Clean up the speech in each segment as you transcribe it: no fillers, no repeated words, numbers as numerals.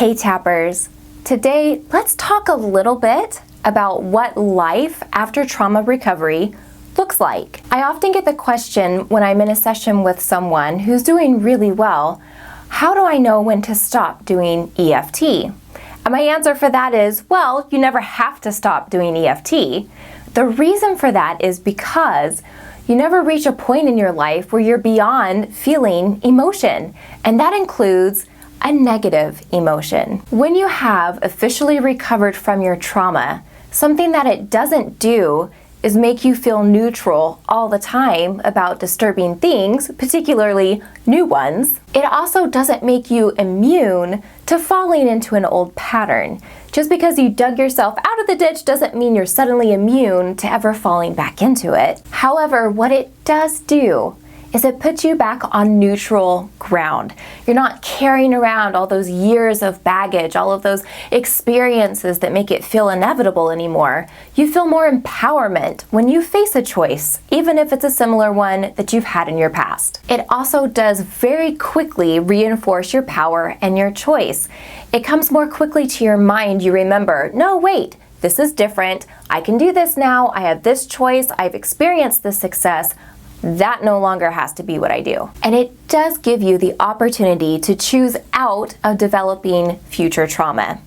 Hey Tappers! Today, let's talk a little bit about what life after trauma recovery looks like. I often get the question when I'm in a session with someone who's doing really well, how do I know when to stop doing EFT? And my answer for that is, well, you never have to stop doing EFT. The reason for that is because you never reach a point in your life where you're beyond feeling emotion, and that includes a negative emotion. When you have officially recovered from your trauma, something that it doesn't do is make you feel neutral all the time about disturbing things, particularly new ones. It also doesn't make you immune to falling into an old pattern. Just because you dug yourself out of the ditch doesn't mean you're suddenly immune to ever falling back into it. However, what it does do is it puts you back on neutral ground. You're not carrying around all those years of baggage, all of those experiences that make it feel inevitable anymore. You feel more empowerment when you face a choice, even if it's a similar one that you've had in your past. It also does very quickly reinforce your power and your choice. It comes more quickly to your mind. You remember, no, wait, this is different. I can do this now. I have this choice. I've experienced this success. That no longer has to be what I do. And it does give you the opportunity to choose out of developing future trauma.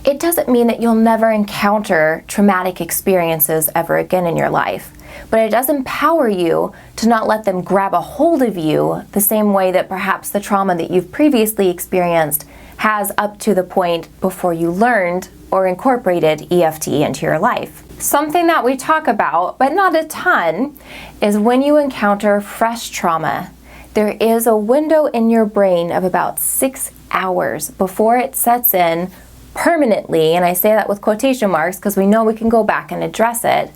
It doesn't mean that you'll never encounter traumatic experiences ever again in your life, but it does empower you to not let them grab a hold of you the same way that perhaps the trauma that you've previously experienced has up to the point before you learned or incorporated EFT into your life. Something that we talk about, but not a ton, is when you encounter fresh trauma. There is a window in your brain of about 6 hours before it sets in permanently, and I say that with quotation marks because we know we can go back and address it,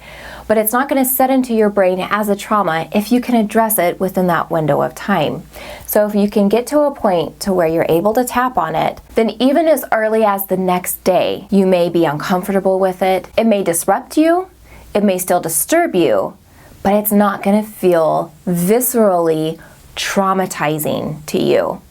but it's not going to set into your brain as a trauma if you can address it within that window of time. So if you can get to a point to where you're able to tap on it, then even as early as the next day, you may be uncomfortable with it. It may disrupt you, it may still disturb you, but it's not going to feel viscerally traumatizing to you.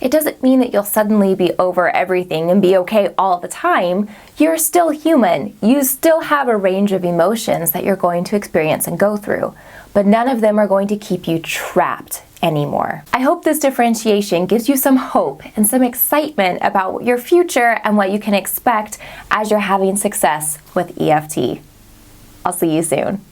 It doesn't mean that you'll suddenly be over everything and be okay all the time. You're still human. You still have a range of emotions that you're going to experience and go through, but none of them are going to keep you trapped anymore. I hope this differentiation gives you some hope and some excitement about your future and what you can expect as you're having success with EFT. I'll see you soon.